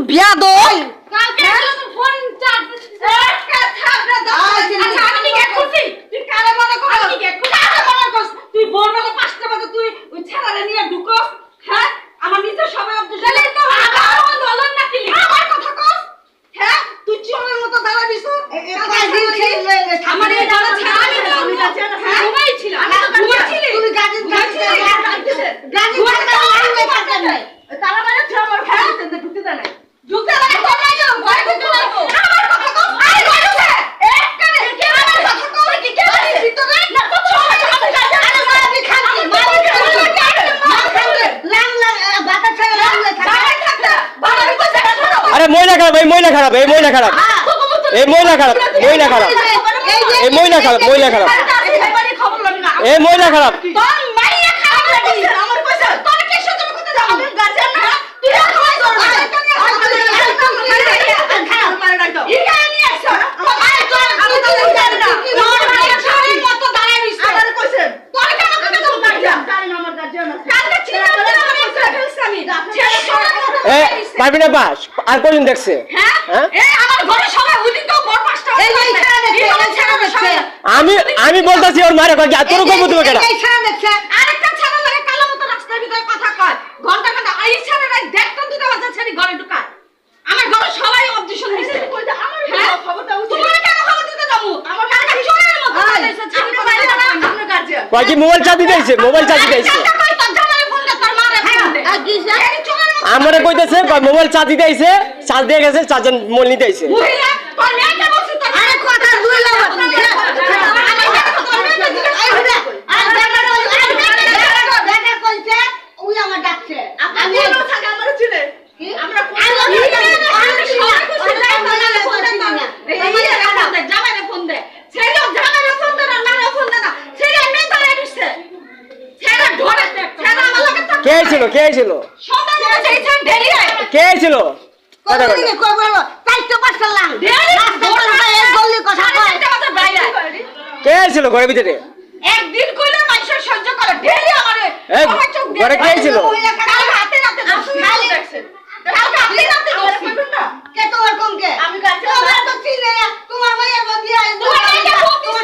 বিয়াদব কালকে ছিল তো ফোন চার্জ একটা থাপড়া দাও আচ্ছা আমি গেট করছি তুই কারে মনে কর আমি গেট করছি কারে মনে কর তুই বলবেলা 5টা বাজে তুই ওই ছেড়ারে নিয়ে ঢুকো হ্যাঁ আমার নিচে সবাই অবজেক্ট তাহলে তো আমার বলন না কি আমার কথা কস হ্যাঁ তুই চোরের মতো দাঁড়াবিস আমার এই দাঁড়া ছাড়া আমি তো ঘুমাই ছিল আমি তো ঘুমাইছিলি তুই গাড়ি গাড়ি তারা মানে আমার ফ্যামিলিতে ঢুকতে দেয় না ঢুকতে দেয় না কোথায় যাও ঘরে ঢুকতে দেয় আমার কথা কও আরে ঘরে ঢুকে এক কানে কে আমার কথা কও কি কে বলছিস ভিতরে না তো চলে আমি যাই আরে মারি খাচ্ছি মারি লাং লাং বাতা ছেড়ে লাং লাং থাকতে বাড়ি কই জায়গা ধরো আরে মহিলা খারাপ এই মহিলা খারাপ এই মহিলা খারাপ এই মহিলা খারাপ মহিলা খারাপ এই মহিলা খারাপ মহিলা খারাপ খবর লবি না এই মহিলা খারাপ তোর মাইয়া খারাপ লাগি আমার কইছে তোর কি সুযোগ করতে যাও আমি গার্জিয়ান না তুই খাওয়াই তোর পারবি না বাস আর কদিন দেখছে আমি আমি বলতেছি ওর মারে কয় তোর কই বুঝবো কেন আরেকটা ছাড়া লাগে কালো মতো রাস্তার ভিতরে কথা কয় ঘন্টা ঘন্টা এই ছাড়া নাই দেখতাম দুটো বাজার ছেড়ে ঘরে ঢুকায় আমার ঘরে সবাই অবজেকশন দিছে আমার খবরটা তোমার কেন খবর দিতে যাবো আমার কাছে চোরের মতো কইছে ছাড়ি বাইরে না আপনার গার্জিয়ান কয় কি মোবাইল চাবি দিয়েছে মোবাইল চাবি দিয়েছে আমারে কইতেছে মোবাইল চার্জ দিতে আইছে চার্জ দিয়ে গেছে চার্জার মোবাইল নিতে আইছে মহিলা তোর মেয়েকে বলছিস তো আরে কথা দুই লাগা কে ছিল কে ছিল কে ছিল কে ছিল ঘরের ভিতরে একদিন কইলে মানুষের সহ্য করে ডেলি আমারে ঘরে কে ছিল হাতে রাতে খালি দেখছেন কালকে আপনি রাতে বলছেন না কে তোমার কম কে আমি কাছে তোমরা তো চিনে তোমার ভাইয়া বদিয়া তোমার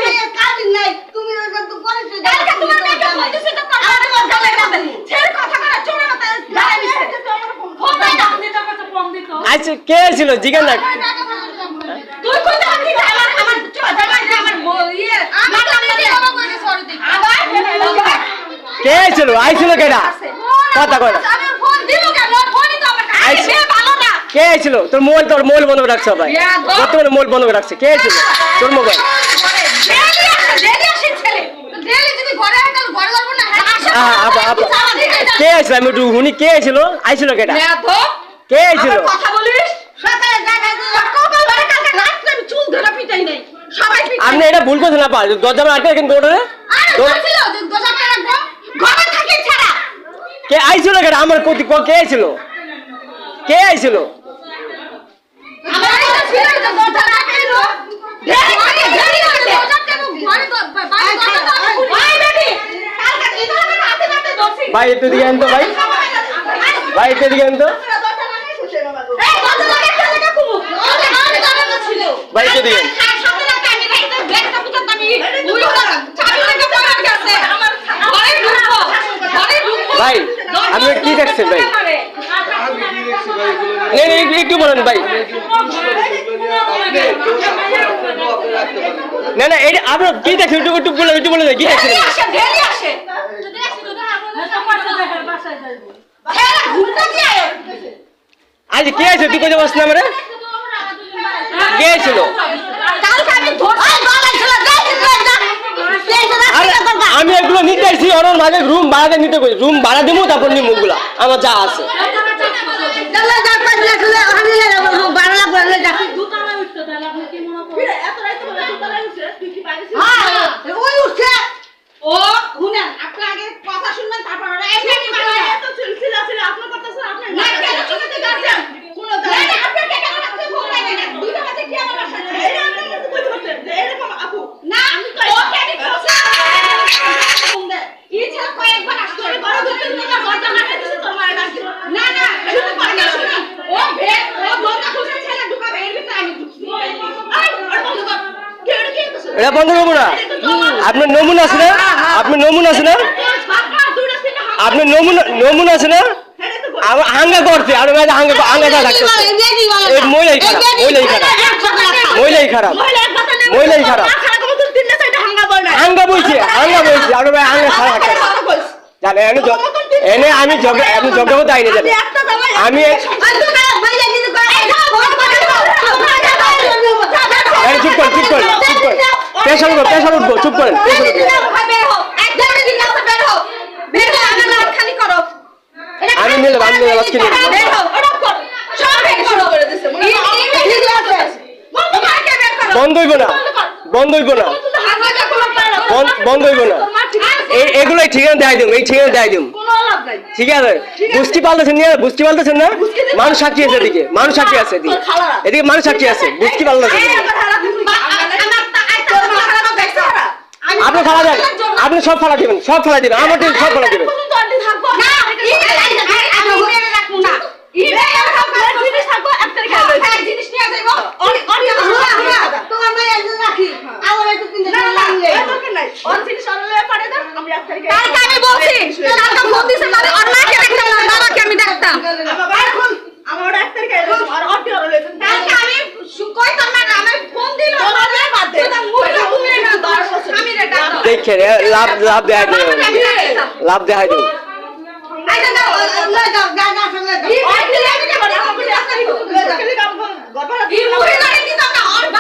ভাইয়া কাজ নাই তুমি ওই তো করেছো কালকে তোমার মেয়েকে কইতেছ তো আমার গালে গালে ছেড়ে কথা করা চোরে মত দাঁড়াইছে ফোন দাও না দিতে কত ফোন দিত আচ্ছা কে ছিল জিজ্ঞাসা না তুই কই দাঁড়াবি আমার জামাই আমার ইয়ে মাথা দিয়ে বাবা কইছে সরি দিই আবার কে ছিল আইছিল কেডা কথা কয় না আমি ফোন দিব কেন ফোনই তো আমার কাছে ভালো না কে ছিল তোর মোবাইল বন্ধ করে রাখছ ভাই বর্তমানে মোবাইল বন্ধ করে রাখছে কে ছিল তোর মোবাইল ডেলি আসে ছেলে ডেলি যদি ঘরে আইতাল ঘরে যাব না কে আইছিল আমি একটু হুনি কে ছিল আইছিল কেডা কে ছিল কথা বলিস সকালে জায়গায় কপাল ধরে কালকে রাতে আমি চুল ধরে পিটাই নাই সবাই পিটাই আপনি এটা ভুল করছেন না পা দরজা আটকে কিন্তু ওটারে আরে ছিল দরজা রাখবো ঘরে থাকি ছাড়া কে আইছিল কেডা আমার কোতি কে ছিল কে আইছিল আমার কথা ছিল যে দরজা রাখলো ডেলি আসে দরজা কেন ঘরে বাইরে দরজা ভাই বেবি কালকে ইধরে রাতে রাতে দরছি ভাই একটু দিকে আনতো ভাই একটু দিকে আনতো ভাই একটু দিকে ভাই আপনি কি দেখছেন ভাই একটু বলেন ভাই না না এটা আপনার কি দেখছেন একটু বলে কি দেখছেন আজ কে আছে তুই কোথায় বস না মানে কে ছিল আমি এগুলো নিতে আসছি ওর মাঝে রুম ভাড়া নিতে করি রুম ভাড়া দিব তারপর নিমু গুলা আমার যা আছে ও শুনেন আপনি আগে কথা শুনবেন তারপর আপনার কথা আপনার না কেন চুকিতে গার্জিয়ান কোন আপনি কেন রাখতে ফোন নাই না দুইটা বাজে কি আমার বাসা আছে এই আপনি তো বুঝতে পারছেন যে এরকম আপু না আমি তো ও কেন ফোন দে এই ছেলে কয়েকবার আসছে বড় ধরতে নিয়ে দরজা মারতে দিছে তোর মায়ের কাছে না না শুনে পারে না শুনে ও ভে ও এটা বন্ধ করবো না আপনার নমুনা আছে না আপনার নমুনা আছে না আপনার নমুনা আছে না হাঙ্গা করছে আর হাঙ্গা থাকতেছে এই মহিলাই খারাপ মহিলাই খারাপ মহিলাই খারাপ হাঙ্গা বইছে আর হাঙ্গা খারাপ থাকতেছে জানে এনে আমি জগ দায় না জানি আমি চুপ কর পেশাল উঠবো চুপ করেন আমি নিলে আজকে বন্ধ হইব না এগুলোই ঠিকানা দেয় দিম এই ঠিকানা দেয় দিম ঠিক আছে বুঝতে পারতেছেন না মানুষ সাক্ষী আছে এদিকে এদিকে মানুষ সাক্ষী আছে বুঝতে পারতেছেন আপনি ফালা দেন আপনি সব ফালা দিবেন আমার সব ফালা দিবেন দেখে লাভ দেয় দিন এই